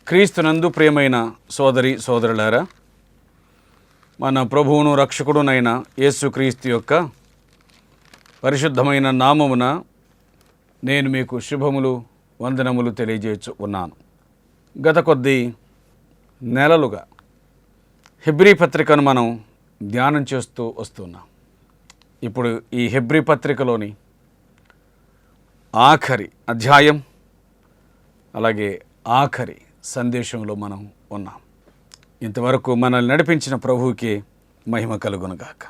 క్రీస్తునందు ప్రియమైన సోదరి సోదరులారా, మన ప్రభువును రక్షకుడునైన యేసుక్రీస్తు యొక్క పరిశుద్ధమైన నామమున నేను మీకు శుభములు వందనములు తెలియజేయచ్చు ఉన్నాను. గత కొద్ది నెలలుగా హెబ్రీ పత్రికను మనం ధ్యానం చేస్తూ వస్తున్నాం. ఇప్పుడు ఈ హెబ్రీ పత్రికలోని ఆఖరి అధ్యాయం అలాగే ఆఖరి సందేశంలో మనం ఉన్నాం. ఇంతవరకు మనల్ని నడిపించిన ప్రభువుకే మహిమ కలుగునుగాక.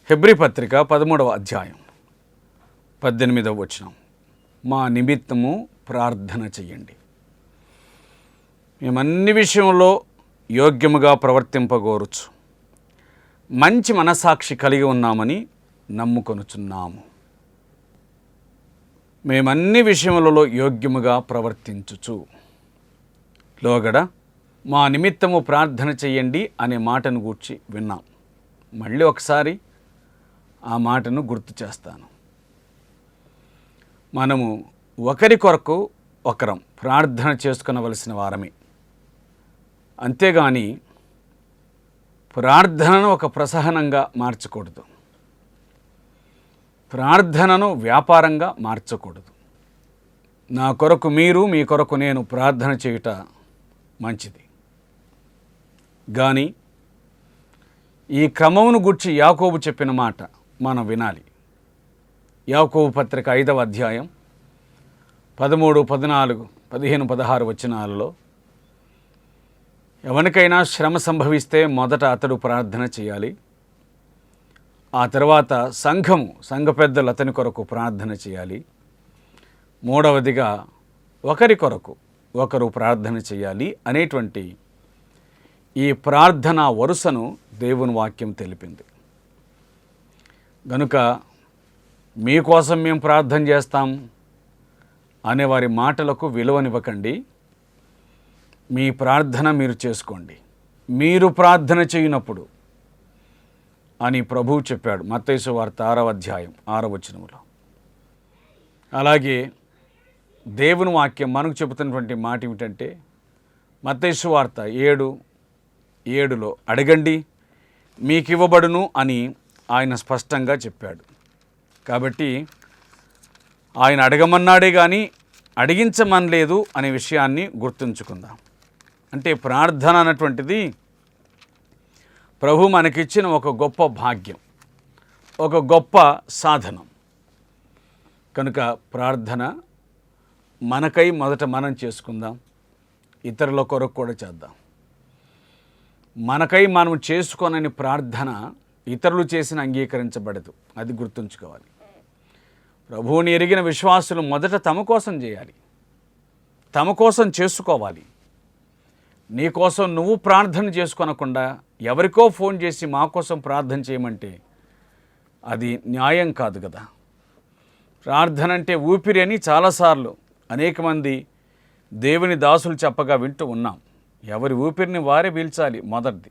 హెబ్రీ పత్రిక 13వ అధ్యాయం 18వ వచనం, మా నిమిత్తము ప్రార్థన చెయ్యండి. మేము అన్ని విషయంలో యోగ్యముగా ప్రవర్తింపగోరుచు మంచి మనసాక్షి కలిగి ఉన్నామని నమ్ముకొనుచున్నాము. మేమన్ని విషయములలో యోగ్యముగా ప్రవర్తించుచు, లోగడ మా నిమిత్తము ప్రార్థన చెయ్యండి అనే మాటను గూర్చి విన్నాం. మళ్ళీ ఒకసారి ఆ మాటను గుర్తు చేస్తాను. మనము ఒకరి కొరకు ఒకరం ప్రార్థన చేసుకునవలసిన వారమే. అంతేగాని ప్రార్థనను ఒక ప్రసహనంగా మార్చకూడదు. ప్రార్థనను వ్యాపారంగా మార్చకూడదు. నా కొరకు మీరు, మీ కొరకు నేను ప్రార్థన చేయుట మంచిది. కానీ ఈ క్రమమును గుర్చి యాకోబు చెప్పిన మాట మనం వినాలి. యాకోబు పత్రిక 5వ అధ్యాయం 13, 14, 15, 16 వచనాలలో, ఎవరికైనా శ్రమ సంభవిస్తే మొదట అతడు ప్రార్థన చేయాలి. ఆ తర్వాత సంఘ పెద్దలు అతని కొరకు ప్రార్థన చేయాలి. మూడవదిగా ఒకరి కొరకు ఒకరు ప్రార్థన చేయాలి అనేటువంటి ఈ ప్రార్థన వరుసను దేవుని వాక్యం తెలిపింది. గనుక మీకోసం మేము ప్రార్థన చేస్తాం అనేవారి మాటలకు విలువనివ్వకండి. మీ ప్రార్థన మీరు చేసుకోండి, మీరు ప్రార్థన చేయనప్పుడు అని ప్రభువు చెప్పాడు మత్తయి సువార్త 6వ అధ్యాయం 6వ వచనములో. అలాగే దేవుని వాక్యం మనకు చెబుతున్నటువంటి మాట ఏమిటంటే, మత్తయి సువార్త 7:7లో అడగండి మీకు ఇవ్వబడును అని ఆయన స్పష్టంగా చెప్పాడు. కాబట్టి ఆయన అడగమన్నాడే కానీ అడిగించమనలేదు అనే విషయాన్ని గుర్తుంచుకుందాం. అంటే ప్రార్థన అన్నటువంటిది ప్రభు మనకిచ్చిన ఒక గొప్ప భాగ్యం, ఒక గొప్ప సాధనం. కనుక ప్రార్థన మనకై మొదట మనం చేసుకుందాం, ఇతరుల కొరకు కూడా చేద్దాం. మనకై మనం చేసుకోనని ప్రార్థన ఇతరులు చేసిన అంగీకరించబడదు, అది గుర్తుంచుకోవాలి. ప్రభువుని ఎరిగిన విశ్వాసులు మొదట తమ కోసం చేయాలి, తమ కోసం చేసుకోవాలి. నీ కోసం నువ్వు ప్రార్థన చేసుకొనకుండా ఎవరికో ఫోన్ చేసి మా కోసం ప్రార్థన చేయమంటే అది న్యాయం కాదు కదా. ప్రార్థన అంటే ఊపిరి అని చాలాసార్లు అనేక మంది దేవుని దాసులు చెప్పగా వింటూ ఉన్నాం. ఎవరి ఊపిరిని వారే పీల్చాలి. మొదటిది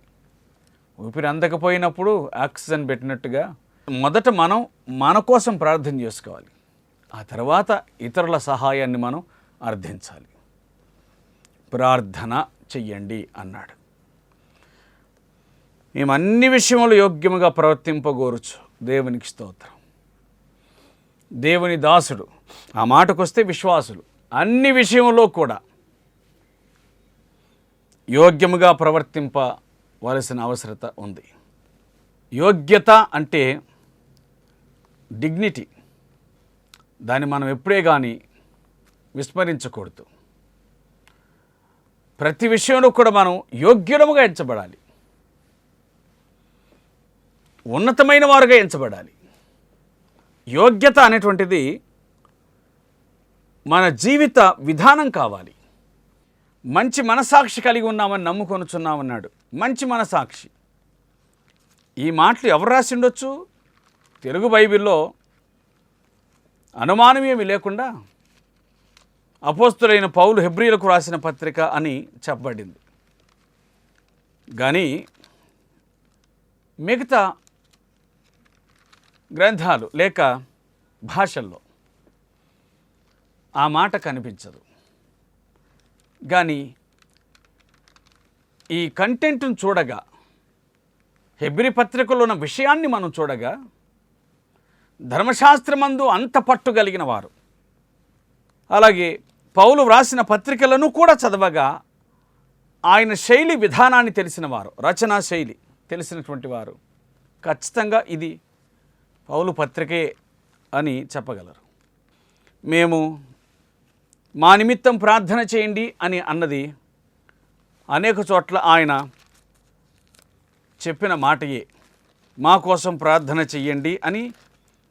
ఊపిరి అందకపోయినప్పుడు ఆక్సిజన్ పెట్టినట్టుగా మొదట మనం మన కోసం ప్రార్థన చేసుకోవాలి. ఆ తర్వాత ఇతరుల సహాయాన్ని మనం అర్థించాలి. ప్రార్థన చెయ్యండి అన్నాడు. మేము అన్ని విషయంలో యోగ్యముగా ప్రవర్తింపగోరుచు, దేవునికి స్తోత్రం. దేవుని దాసుడు, ఆ మాటకొస్తే విశ్వాసులు అన్ని విషయంలో కూడా యోగ్యముగా ప్రవర్తింపవలసిన అవసరత ఉంది. యోగ్యత అంటే డిగ్నిటీ. దాన్ని మనం ఎప్పుడే కానీ విస్మరించకూడదు. ప్రతి విషయంలో కూడా మనం యోగ్యులముగా ఎంచబడాలి, ఉన్నతమైన వారుగా ఎంచబడాలి. యోగ్యత అనేటువంటిది మన జీవిత విధానం కావాలి. మంచి మనసాక్షి కలిగి ఉన్నామని నమ్ముకొనుచున్నామన్నాడు. మంచి మనసాక్షి, ఈ మాటలు ఎవరు రాసి ఉండొచ్చు? తెలుగు బైబిల్లో అనుమానం ఏమీ లేకుండా అపోస్తులైన పౌలు హెబ్రీలకు రాసిన పత్రిక అని చెప్పబడింది. కానీ మిగతా గ్రంథాలు లేక భాషల్లో ఆ మాట కనిపించదు. కానీ ఈ కంటెంట్ను చూడగా, హెబ్రీ పత్రికలో ఉన్న విషయాన్ని మనం చూడగా, ధర్మశాస్త్రమందు అంత పట్టు కలిగిన వారు, అలాగే పౌలు వ్రాసిన పత్రికలను కూడా చదవగా ఆయన శైలి విధానాన్ని తెలిసిన వారు, రచనా శైలి తెలిసినటువంటి వారు ఖచ్చితంగా ఇది పౌలు పత్రికే అని చెప్పగలరు. మేము మా నిమిత్తం ప్రార్థన చేయండి అని అన్నది అనేక చోట్ల ఆయన చెప్పిన మాటయే. మా కోసం ప్రార్థన చెయ్యండి అని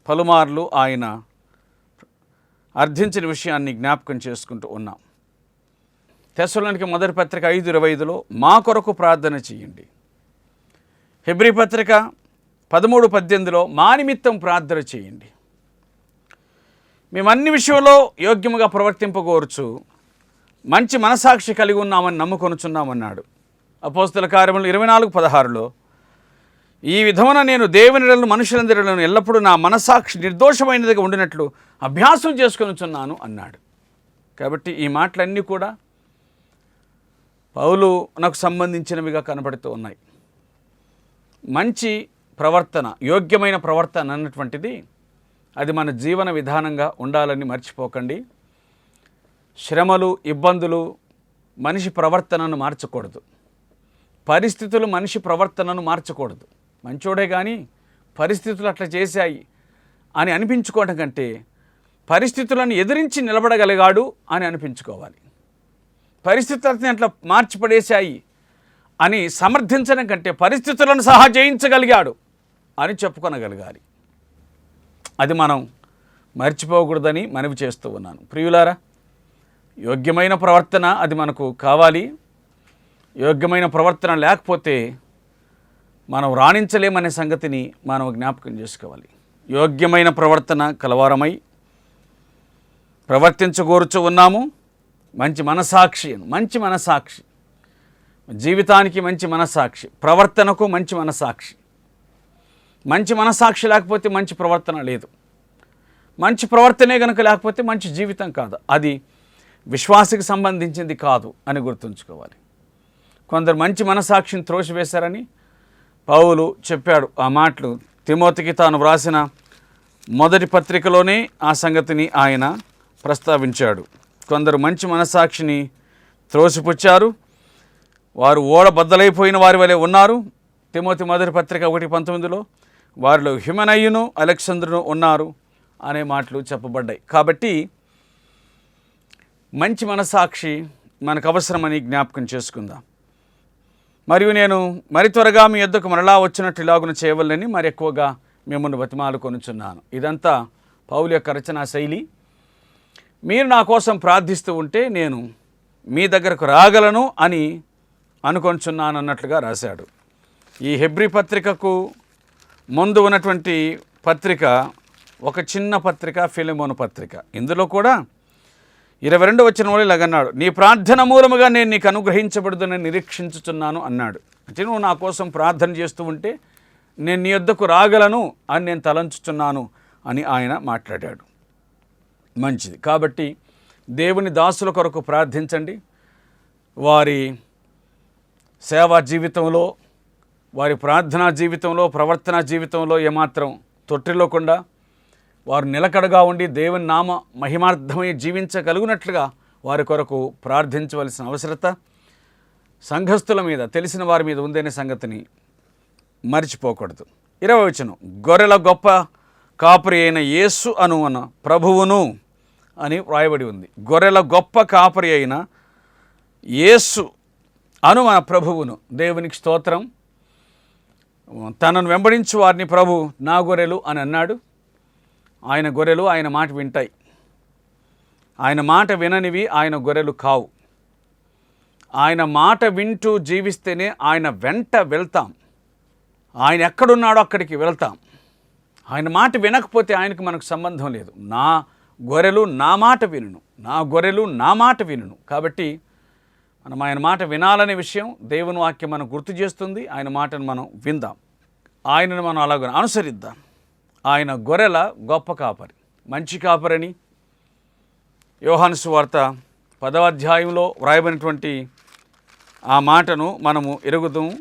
పలుమార్లు ఆయన అర్థించిన విషయాన్ని జ్ఞాపకం చేసుకుంటూ ఉన్నాం. తెస్సలోనికీ మొదటి పత్రిక 5:25లో మా కొరకు ప్రార్థన చేయండి. హెబ్రీ పత్రిక 13:18లో మా నిమిత్తం ప్రార్థన చేయండి. మేము అన్ని విషయంలో యోగ్యముగా ప్రవర్తింపగోరుచు మంచి మనసాక్షి కలిగి ఉన్నామని నమ్ముకొనుచున్నామన్నాడు. అపోస్తల కార్యములు 24:16లో ఈ విధమున నేను దేవునిలను మనుషులందరిలోనూ ఎల్లప్పుడూ నా మనసాక్షి నిర్దోషమైనదిగా ఉండినట్లు అభ్యాసం చేసుకొనుచున్నాను అన్నాడు. కాబట్టి ఈ మాటలన్నీ కూడా పౌలునకు సంబంధించినవిగా కనబడుతూ ఉన్నాయి. మంచి ప్రవర్తన, యోగ్యమైన ప్రవర్తన అన్నటువంటిది అది మన జీవన విధానంగా ఉండాలని మర్చిపోకండి. శ్రమలు, ఇబ్బందులు మనిషి ప్రవర్తనను మార్చకూడదు. పరిస్థితులు మనిషి ప్రవర్తనను మార్చకూడదు. మంచోడే కానీ పరిస్థితులు అట్లా చేశాయి అని అనిపించుకోవడం కంటే పరిస్థితులను ఎదిరించి నిలబడగలిగాడు అని అనిపించుకోవాలి. పరిస్థితులను అట్లా మార్చిపడేశాయి అని సమర్థించడం కంటే పరిస్థితులను సహా జయించగలిగాడు అని చెప్పుకొనగలగాలి. అది మనం మర్చిపోకూడదని మనవి చేస్తూ ఉన్నాను. ప్రియులారా, యోగ్యమైన ప్రవర్తన అది మనకు కావాలి. యోగ్యమైన ప్రవర్తన లేకపోతే మనం రాణించలేమనే సంగతిని మనం జ్ఞాపకం చేసుకోవాలి. యోగ్యమైన ప్రవర్తన కలవారమై ప్రవర్తించగోరుచు ఉన్నాము. మంచి మనసాక్షి, జీవితానికి మంచి మనసాక్షి, ప్రవర్తనకు మంచి మనసాక్షి. మంచి మనసాక్షి లేకపోతే మంచి ప్రవర్తన లేదు. మంచి ప్రవర్తనే కనుక లేకపోతే మంచి జీవితం కాదు. అది విశ్వాసకి సంబంధించింది కాదు అని గుర్తుంచుకోవాలి. కొందరు మంచి మనసాక్షిని త్రోసివేశారని పౌలు చెప్పాడు. ఆ మాటలు తిమోతికి తాను వ్రాసిన మొదటి పత్రికలోనే ఆ సంగతిని ఆయన ప్రస్తావించాడు. కొందరు మంచి మనసాక్షిని త్రోసిపుచ్చారు. వారు ఓడబద్దలైపోయిన వారి వలె ఉన్నారు. తిమోతి మొదటి పత్రిక 1:19లో వారిలో హ్యుమెనయును అలెగ్జాంద్రును ఉన్నారు అనే మాటలు చెప్పబడ్డాయి. కాబట్టి మంచి మనసాక్షి మనకు అవసరమని జ్ఞాపకం చేసుకుందాం. మరియు నేను మరి త్వరగా మీ యొద్దకు మరలా వచ్చినట్టు ఇలాగున చేయవలని మరి ఎక్కువగా మిమ్మల్ని బతిమాలుకొనుచున్నాను. ఇదంతా పౌలు యొక్క రచనా శైలి. మీరు నా కోసం ప్రార్థిస్తూ ఉంటే నేను మీ దగ్గరకు రాగలను అని అనుకొనుచున్నాను అన్నట్లుగా రాశాడు. ఈ హెబ్రీ పత్రికకు ముందు ఉన్నటువంటి పత్రిక ఒక చిన్న పత్రిక, ఫిలెమోను పత్రిక. ఇందులో కూడా 22వ వచనంలో ఇలాగన్నాడు, నీ ప్రార్థన మూలముగా నేను నీకు అనుగ్రహించబడుదని నిరీక్షించుచున్నాను అన్నాడు. అంటే నువ్వు నా కోసం ప్రార్థన చేస్తూ ఉంటే నేను నీ యొద్దకు రాగలను అని నేను తలంచుచున్నాను అని ఆయన మాట్లాడాడు. మంచిది. కాబట్టి దేవుని దాసుల కొరకు ప్రార్థించండి. వారి సేవా జీవితంలో, వారి ప్రార్థనా జీవితంలో, ప్రవర్తనా జీవితంలో ఏమాత్రం తొట్టిల్లకుండా వారు నిలకడగా ఉండి దేవుని నామ మహిమార్థమై జీవించగలుగునట్లుగా వారి కొరకు ప్రార్థించవలసిన అవసరత సంఘస్థుల మీద, తెలిసిన వారి మీద ఉందనే సంగతిని మర్చిపోకూడదు. 20వ వచనం, గొర్రెల గొప్ప కాపరి అయిన యేసు అను ప్రభువును అని వ్రాయబడి ఉంది. గొర్రెల గొప్ప కాపరి అయిన యేసు అను మన ప్రభువును. దేవునికి స్తోత్రం. తనను వెంబడించు వారిని ప్రభు నా గొర్రెలు అని అన్నాడు. ఆయన గొర్రెలు ఆయన మాట వింటాయి. ఆయన మాట విననివి ఆయన గొర్రెలు కావు. ఆయన మాట వింటూ జీవిస్తేనే ఆయన వెంట వెళ్తాం. ఆయన ఎక్కడున్నాడో అక్కడికి వెళ్తాం. ఆయన మాట వినకపోతే ఆయనకు మనకు సంబంధం లేదు. నా గొర్రెలు నా మాట వినును, నా గొర్రెలు నా మాట వినును. కాబట్టి మనం ఆయన మాట వినాలనే విషయం దేవుని వాక్యం మనం గుర్తు చేస్తుంది. ఆయన మాటను మనం విందాం, ఆయనను మనం అలాగ అనుసరిద్దాం. ఆయన గొర్రెల గొప్ప కాపరి, మంచి కాపరని యోహాను సువార్త 10వ అధ్యాయంలో వ్రాయబడినటువంటి ఆ మాటను మనము ఎరుగుదాము.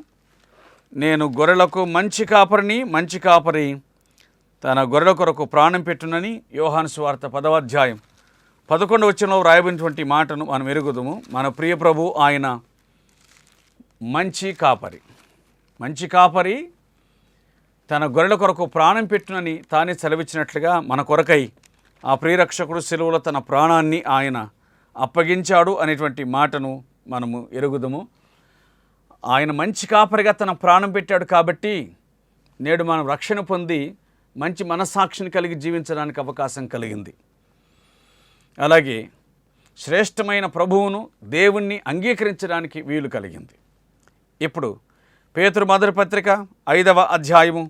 నేను గొర్రెలకు మంచి కాపరిని, మంచి కాపరి తన గొర్రెల కొరకు ప్రాణం పెట్టునని యోహాను సువార్త 10వ అధ్యాయం 11వ వచనంలో వ్రాయబడినటువంటి మాటను మనం ఎరుగుదాము. మన ప్రియ ప్రభు ఆయన మంచి కాపరి. మంచి కాపరి తన గొర్రెల కొరకు ప్రాణం పెట్టునని తానే సెలవిచ్చినట్లుగా మన కొరకై ఆ ప్రియరక్షకుడు శిలువలో తన ప్రాణాన్ని ఆయన అప్పగించాడు అనేటువంటి మాటను మనము ఎరుగుదాము. ఆయన మంచి కాపరిగా తన ప్రాణం పెట్టాడు కాబట్టి నేడు మనం రక్షణ పొంది మంచి మనస్సాక్షిని కలిగి జీవించడానికి అవకాశం కలిగింది. అలాగే శ్రేష్టమైన ప్రభువును, దేవుణ్ణి అంగీకరించడానికి వీలు కలిగింది. ఇప్పుడు పేతురు మొదటి పత్రిక 5వ అధ్యాయము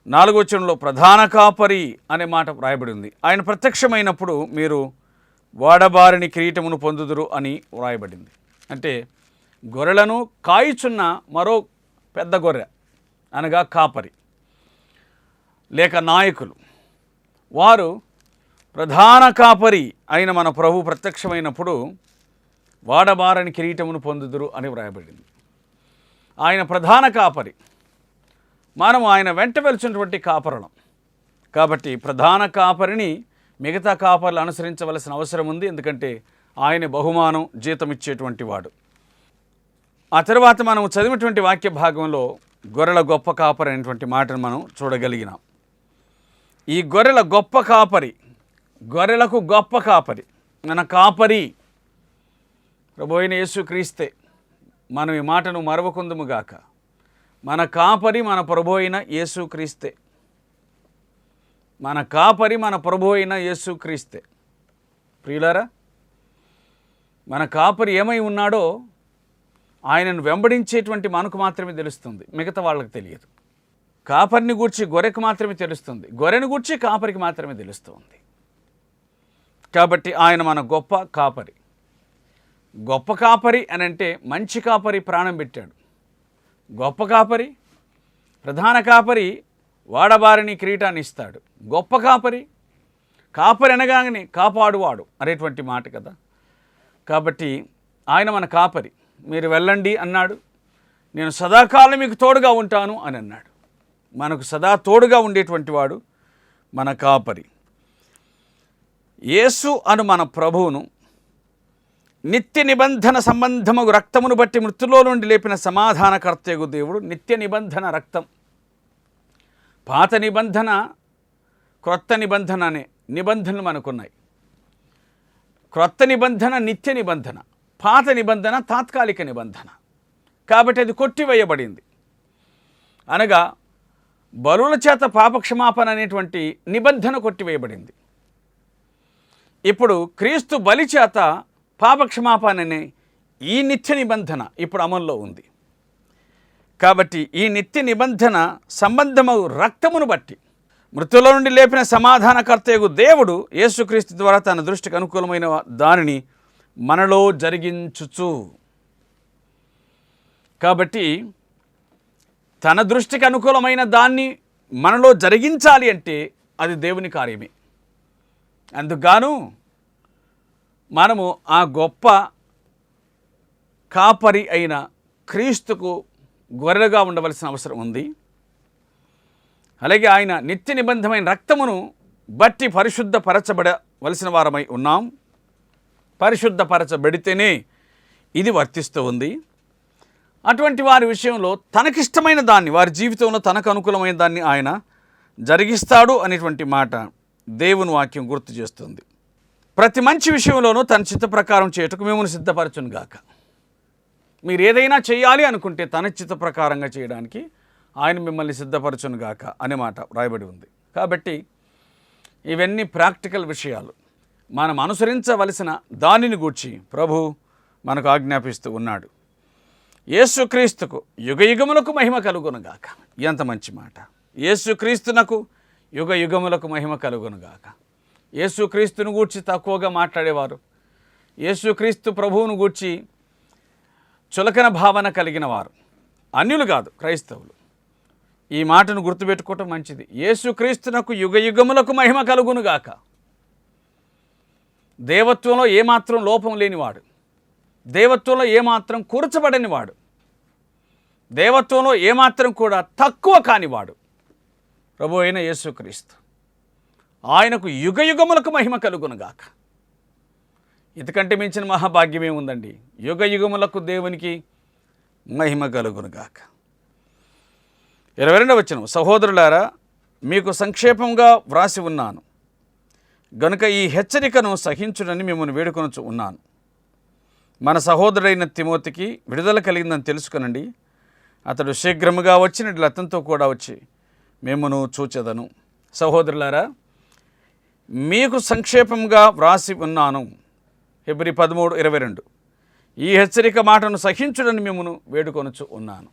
4వ వచనంలో ప్రధాన కాపరి అనే మాట వ్రాయబడి ఉంది. ఆయన ప్రత్యక్షమైనప్పుడు మీరు వాడబారిని కిరీటమును పొందుదురు అని వ్రాయబడింది. అంటే గొర్రెలను కాయుచున్న మరో పెద్ద గొర్రె అనగా కాపరి లేక నాయకులు, వారు ప్రధాన కాపరి అయిన మన ప్రభు ప్రత్యక్షమైనప్పుడు వాడబారని కిరీటమును పొందుదురు అని వ్రాయబడింది. ఆయన ప్రధాన కాపరి, మనం ఆయన వెంట వెళ్తున్నటువంటి కాపరులం కాబట్టి ప్రధాన కాపరిని మిగతా కాపర్లు అనుసరించవలసిన అవసరం ఉంది. ఎందుకంటే ఆయన బహుమానం, జీతం ఇచ్చేటువంటి వాడు. ఆ తర్వాత మనం చదివినటువంటి వాక్య భాగంలో గొర్రెల గొప్ప కాపరి అనేటువంటి మాటను మనం చూడగలిగినాం. ఈ గొర్రెల గొప్ప కాపరి, గొర్రెలకు గొప్ప కాపరి, మన కాపరి ప్రభు అయిన యేసుక్రీస్తే. మనం ఈ మాటను మరవకుందుముగాక. మన కాపరి మన ప్రభు అయిన యేసుక్రీస్తే. మన కాపరి మన ప్రభు అయిన యేసుక్రీస్తే. ప్రియులారా, మన కాపరి ఏమై ఉన్నాడో ఆయనను వెంబడించేటువంటి మనకు మాత్రమే తెలుస్తుంది, మిగతా వాళ్ళకి తెలియదు. కాపరిని గూర్చి గొర్రెకు మాత్రమే తెలుస్తుంది, గొర్రెను గూర్చి కాపరికి మాత్రమే తెలుస్తుంది. కాబట్టి ఆయన మన గొప్ప కాపరి. గొప్ప కాపరి అని అంటే మంచి కాపరి ప్రాణం పెట్టాడు. గొప్ప కాపరి, ప్రధాన కాపరి వాడబారిని కిరీటాన్ని ఇస్తాడు. గొప్ప కాపరి, కాపరి అనగానే కాపాడువాడు అనేటువంటి మాట కదా. కాబట్టి ఆయన మన కాపరి. మీరు వెళ్ళండి అన్నాడు, నేను సదాకాలం మీకు తోడుగా ఉంటాను అని అన్నాడు. మనకు సదా తోడుగా ఉండేటువంటి వాడు మన కాపరి. యేసు అను మన ప్రభువును నిత్య నిబంధన సంబంధము రక్తమును బట్టి మృతుల్లో నుండి లేపిన సమాధానకర్తయగు దేవుడు. నిత్య నిబంధన రక్తం. పాత నిబంధన, క్రొత్త నిబంధన అనే నిబంధనలు మనకున్నాయి. క్రొత్త నిబంధన నిత్య నిబంధన, పాత నిబంధన తాత్కాలిక నిబంధన. కాబట్టి అది కొట్టివేయబడింది. అనగా బలుల చేత పాపక్షమాపణ అనేటువంటి నిబంధన కొట్టివేయబడింది. ఇప్పుడు క్రీస్తు బలి చేత పాపక్షమాపణ అనే ఈ నిత్య నిబంధన ఇప్పుడు అమల్లో ఉంది. కాబట్టి ఈ నిత్య నిబంధన సంబంధము రక్తమును బట్టి మృతుల నుండి లేపిన సమాధానకర్తయగు దేవుడు యేసుక్రీస్తు ద్వారా తన దృష్టికి అనుకూలమైన దానిని మనలో జరిగించుచు. కాబట్టి తన దృష్టికి అనుకూలమైన దాన్ని మనలో జరిగించాలి అంటే అది దేవుని కార్యమే. అందుకుగాను మనము ఆ గొప్ప కాపరి అయిన క్రీస్తుకు గొర్రెలుగా ఉండవలసిన అవసరం ఉంది. అలాగే ఆయన నిత్య నిబంధమైన రక్తమును బట్టి పరిశుద్ధపరచబడవలసిన వారమై ఉన్నాం. పరిశుద్ధపరచబడితేనే ఇది వర్తిస్తూ ఉంది. అటువంటి వారి విషయంలో తనకిష్టమైన దాన్ని, వారి జీవితంలో తనకు అనుకూలమైన దాన్ని ఆయన జరిగిస్తాడు అనేటువంటి మాట దేవుని వాక్యం గుర్తు చేస్తుంది. ప్రతి మంచి విషయంలోనూ తన చిత్త ప్రకారం చేయుటకు మిమ్మల్ని సిద్ధపరచును గాక. మీరు ఏదైనా చేయాలి అనుకుంటే తన చిత్త ప్రకారంగా చేయడానికి ఆయన మిమ్మల్ని సిద్ధపరచును గాక అనే మాట రాయబడి ఉంది. కాబట్టి ఇవన్నీ ప్రాక్టికల్ విషయాలు. మనం అనుసరించవలసిన దానిని గూర్చి ప్రభు మనకు ఆజ్ఞాపిస్తూ ఉన్నాడు. యేసుక్రీస్తుకు యుగయుగములకు మహిమ కలుగునుగాక. ఎంత మంచి మాట. యేసుక్రీస్తునకు యుగయుగములకు మహిమ కలుగునుగాక. యేసుక్రీస్తును గూర్చి తక్కువగా మాట్లాడేవారు, యేసుక్రీస్తు ప్రభువును గూర్చి చులకన భావన కలిగిన వారు అన్యులు కాదు, క్రైస్తవులు. ఈ మాటను గుర్తుపెట్టుకోవటం మంచిది. యేసుక్రీస్తునకు యుగయుగములకు మహిమ కలుగునుగాక. దేవత్వంలో ఏమాత్రం లోపం లేనివాడు, దేవత్వంలో ఏమాత్రం కూర్చబడనివాడు, దేవత్వంలో ఏమాత్రం కూడా తక్కువ కానివాడు ప్రభు అయిన యేసుక్రీస్తు. ఆయనకు యుగయుగములకు మహిమ కలుగునుగాక. ఇంతకంటే మించిన మహాభాగ్యమే ఉందండి. యుగయుగములకు దేవునికి మహిమ కలుగునుగాక. 22వ వచనం, సహోదరులారా, మీకు సంక్షేపంగా వ్రాసి ఉన్నాను గనుక ఈ హెచ్చరికను సహించునని మిమ్మల్ని వేడుకొనుచు ఉన్నాను. మన సహోదరుడైన తిమోతికి విడుదల కలిగిందని తెలుసుకునండి. అతడు శీఘ్రముగా వచ్చినట్లు అతనితో కూడా వచ్చి మేమును చూచెదను. సహోదరులారా, మీకు సంక్షేపంగా వ్రాసి ఉన్నాను. హెబ్రీ 13:22. ఈ హెచ్చరిక మాటను సహించుడని మిమ్మను వేడుకొనుచు ఉన్నాను.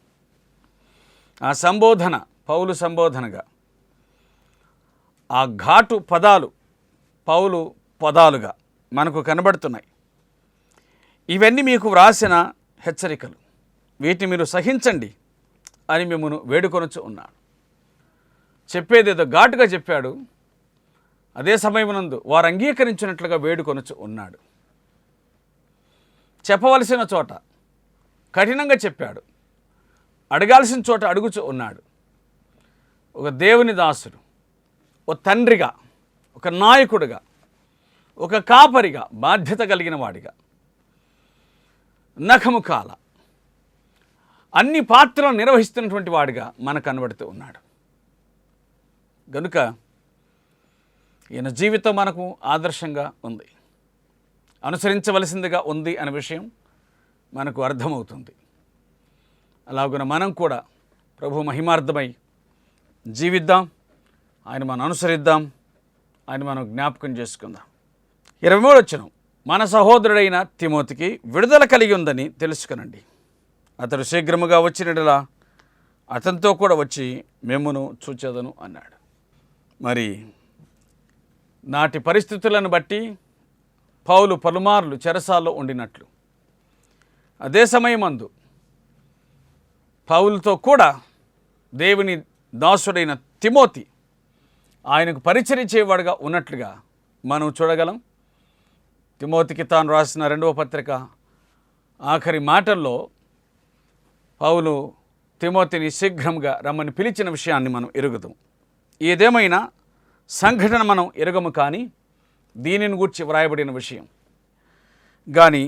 ఆ సంబోధన పౌలు సంబోధనగా, ఆ ఘాటు పదాలు పౌలు పదాలుగా మనకు కనబడుతున్నాయి. ఇవన్నీ మీకు వ్రాసిన హెచ్చరికలు, వీటిని మీరు సహించండి అని మిమ్మను వేడుకొనుచు ఉన్నాడు. చెప్పేదేదో ఘాటుగా చెప్పాడు, అదే సమయమునందు వారు అంగీకరించినట్లుగా వేడుకొనుచు ఉన్నాడు. చెప్పవలసిన చోట కఠినంగా చెప్పాడు, అడగాల్సిన చోట అడుగుచు ఉన్నాడు. ఒక దేవుని దాసుడు, ఒక తండ్రిగా, ఒక నాయకుడిగా, ఒక కాపరిగా, బాధ్యత కలిగిన వాడిగా, నఖము కాల అన్ని పాత్రలు నిర్వహిస్తున్నటువంటి వాడిగా మనకు కనబడుతూ ఉన్నాడు. కనుక ఈయన జీవితం మనకు ఆదర్శంగా ఉంది, అనుసరించవలసిందిగా ఉంది అనే విషయం మనకు అర్థమవుతుంది. అలాగున మనం కూడా ప్రభు మహిమార్థమై జీవిద్దాం, ఆయన మనం అనుసరిద్దాం, ఆయన మనం జ్ఞాపకం చేసుకుందాం. 23వ వచనం, మన సహోదరుడైన తిమోతికి విడుదల కలిగి ఉందని తెలుసుకునండి. అతడు శీఘ్రముగా వచ్చినట్లా అతనితో కూడా వచ్చి మేమును చూచెదను అన్నాడు. మరి నాటి పరిస్థితులను బట్టి పౌలు పలుమార్లు చెరసాల్లో ఉండినట్లు, అదే సమయమందు పౌలుతో కూడా దేవుని దాసుడైన తిమోతి ఆయనకు పరిచర్య చేయవాడుగా ఉన్నట్లుగా మనం చూడగలం. తిమోతికి తాను రాసిన 2వ పత్రిక ఆఖరి మాటల్లో పౌలు తిమోతిని శీఘ్రంగా రమ్మని పిలిచిన విషయాన్ని మనం ఎరుగుదాం. ఏదేమైనా సంఘటన మనం ఎరగము, కానీ దీనిని గూర్చి వ్రాయబడిన విషయం కానీ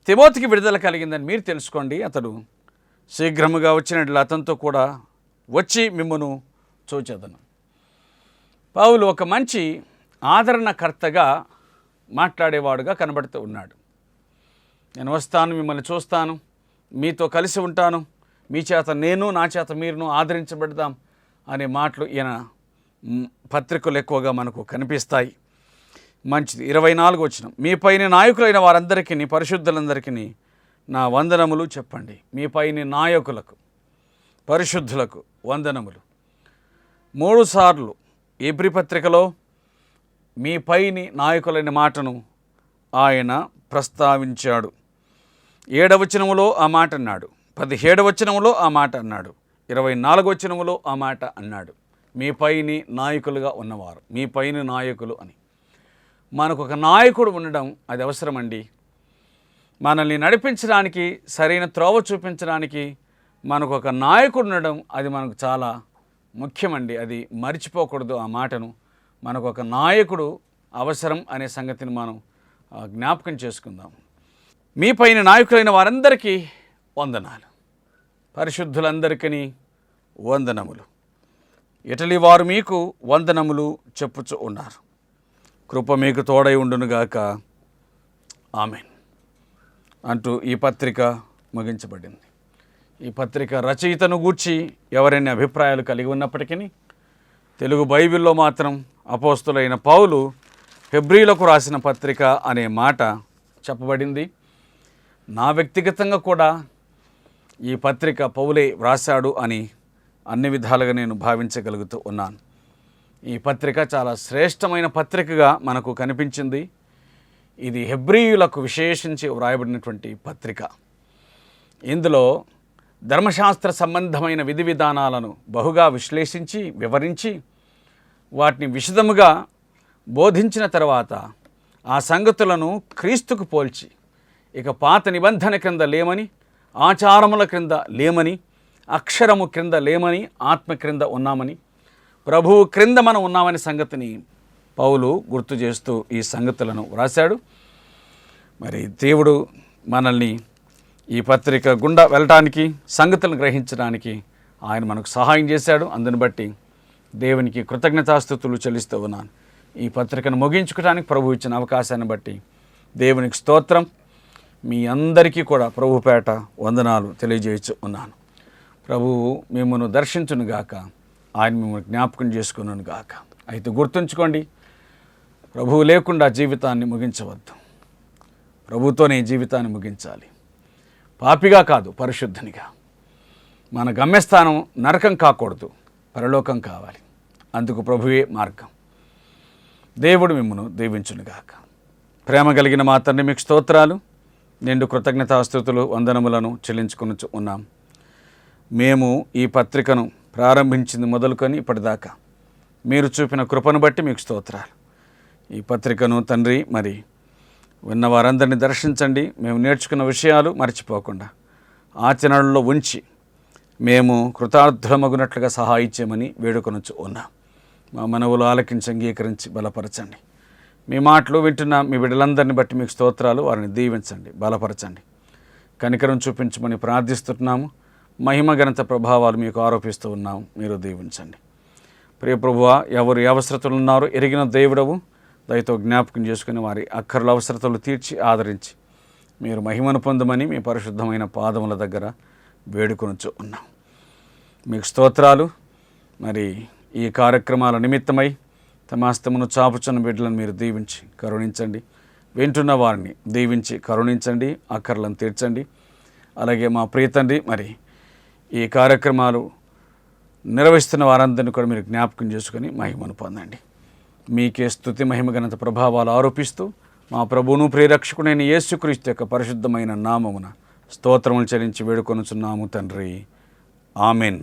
తిమోతికి విడుదల కలిగిందని మీరు తెలుసుకోండి. అతడు శీఘ్రముగా వచ్చినట్లు అతనితో కూడా వచ్చి మిమ్మును చూచెదను. పౌలు ఒక మంచి ఆదరణకర్తగా మాట్లాడేవాడుగా కనబడుతూ ఉన్నాడు. నేను వస్తాను, మిమ్మల్ని చూస్తాను, మీతో కలిసి ఉంటాను, మీ చేత నేను, నా చేత మీరును ఆదరించబడదాం అనే మాటలు ఈయన పత్రికలు ఎక్కువగా మనకు కనిపిస్తాయి. మంచిది. 24వ వచనం, మీ పైన నాయకులైన వారందరికీ, పరిశుద్ధులందరికీ నా వందనములు చెప్పండి. మీ పైన నాయకులకు, పరిశుద్ధులకు వందనములు. 3 సార్లు హెబ్రీ పత్రికలో మీ పైని నాయకులైన మాటను ఆయన ప్రస్తావించాడు. 7వ వచనములో ఆ మాట అన్నాడు, 17వ వచనములో ఆ మాట అన్నాడు, 24వ వచనములో ఆ మాట అన్నాడు. మీ పైని నాయకులుగా ఉన్నవారు, మీ పైన నాయకులు అని. మనకు ఒక నాయకుడు ఉండడం అది అవసరమండి. మనల్ని నడిపించడానికి, సరైన త్రోవ చూపించడానికి మనకు ఒక నాయకుడు ఉండడం అది మనకు చాలా ముఖ్యమండి. అది మర్చిపోకూడదు. ఆ మాటను, మనకు ఒక నాయకుడు అవసరం అనే సంగతిని మనం జ్ఞాపకం చేసుకుందాం. మీ పైన నాయకులైన వారందరికీ వందనాలు, పరిశుద్ధులందరికీ వందనములు. ఇటలీ వారు మీకు వందనములు చెప్పుచూ ఉన్నారు. కృప మీకు తోడై ఉండునుగాక. ఆమెన్ అంటూ ఈ పత్రిక ముగించబడింది. ఈ పత్రిక రచయితను గూర్చి ఎవరైనా అభిప్రాయాలు కలిగి ఉన్నప్పటికీ తెలుగు బైబిల్లో మాత్రం అపోస్తులైన పౌలు హెబ్రీలకు రాసిన పత్రిక అనే మాట చెప్పబడింది. నా వ్యక్తిగతంగా కూడా ఈ పత్రిక పౌలే వ్రాసాడు అని అన్ని విధాలుగా నేను భావించగలుగుతూ ఉన్నాను. ఈ పత్రిక చాలా శ్రేష్టమైన పత్రికగా మనకు కనిపించింది. ఇది హెబ్రీయులకు విశేషించి వ్రాయబడినటువంటి పత్రిక. ఇందులో ధర్మశాస్త్ర సంబంధమైన విధి విధానాలను బహుగా విశ్లేషించి, వివరించి, వాటిని విశదముగా బోధించిన తర్వాత ఆ సంగతులను క్రీస్తుకు పోల్చి ఇక పాత నిబంధన క్రింద లేమని, ఆచారముల క్రింద లేమని, అక్షరము క్రింద లేమని, ఆత్మ క్రింద ఉన్నామని, ప్రభువు క్రింద మనం ఉన్నామని సంగతిని పౌలు గుర్తు చేస్తూ ఈ సంగతులను వ్రాశాడు. మరి దేవుడు మనల్ని ఈ పత్రిక గుండా వెళ్ళటానికి, సంగతులను గ్రహించడానికి ఆయన మనకు సహాయం చేశాడు. అందుని బట్టి దేవునికి కృతజ్ఞతాస్తుతులు చెల్లిస్తూ ఉన్నాను. ఈ పత్రికను ముగించుకోవడానికి ప్రభు ఇచ్చిన అవకాశాన్ని బట్టి దేవునికి స్తోత్రం. మీ అందరికీ కూడా ప్రభుపేట వందనాలు తెలియజేయచ్చు ఉన్నాను. ప్రభువు మిమ్మల్ని దర్శించును గాక, ఆయన మిమ్మల్ని జ్ఞాపకం చేసుకున్నాను గాక. అయితే గుర్తుంచుకోండి, ప్రభువు లేకుండా జీవితాన్ని ముగించవద్దు. ప్రభుతోనే జీవితాన్ని ముగించాలి. పాపిగా కాదు, పరిశుద్ధనిగా. మన గమ్యస్థానం నరకం కాకూడదు, పరలోకం కావాలి. అందుకు ప్రభువే మార్గం. దేవుడు మిమ్మను దీవించునుగాక. ప్రేమ కలిగిన మా తండ్రి, మీకు స్తోత్రాలు, నిండు కృతజ్ఞతాస్తుతులు, వందనములను చెల్లించుకుని ఉన్నాం. మేము ఈ పత్రికను ప్రారంభించింది మొదలుకొని ఇప్పటిదాకా మీరు చూపిన కృపను బట్టి మీకు స్తోత్రాలు. ఈ పత్రికను తండ్రి మరి విన్న వారందరినీ దర్శించండి. మేము నేర్చుకున్న విషయాలు మర్చిపోకుండా ఆచరణలో ఉంచి మేము కృతార్థమగునట్లుగా సహాయం చేయమని వేడుకొనొచ్చు ఉన్నాం. మా మనవులు ఆలకించి అంగీకరించి బలపరచండి. మీ మాటలు వింటున్న మీ బిడ్డలందరినీ బట్టి మీకు స్తోత్రాలు. వారిని దీవించండి, బలపరచండి, కనికరం చూపించమని ప్రార్థిస్తున్నాము. మహిమ ఘనత ప్రభావాలు మీకు ఆరోపిస్తూ ఉన్నాము. మీరు దీవించండి. ప్రియ ప్రభువా, ఎవరు ఏ అవసరతలు ఉన్నారో ఎరిగిన దేవుడవు, దయతో జ్ఞాపకం చేసుకుని వారి అక్కర్ల అవసరతలు తీర్చి ఆదరించి మీరు మహిమను పొందమని మీ పరిశుద్ధమైన పాదముల దగ్గర వేడుకొనుచు ఉన్నాం. మీకు స్తోత్రాలు. మరి ఈ కార్యక్రమాల నిమిత్తమై తమ హస్తమును చాపుచున్న బిడ్డలను మీరు దీవించి కరుణించండి. వింటున్న వారిని దీవించి కరుణించండి, అక్కర్లను తీర్చండి. అలాగే మా ప్రియతండ్రి మరి ఈ కార్యక్రమాలు నిర్వహిస్తున్న వారందరినీ కూడా మీరు జ్ఞాపకం చేసుకొని మహిమను పొందండి. మీకే స్తుతి, మహిమ, ఘనత, ప్రభావాలు ఆరోపిస్తూ మా ప్రభువును ప్రియరక్షకుడైన యేసుక్రీస్తు యొక్క పరిశుద్ధమైన నామమున స్తోత్రములు చెల్లించి వేడుకొనుచున్నాము తండ్రి. ఆమెన్.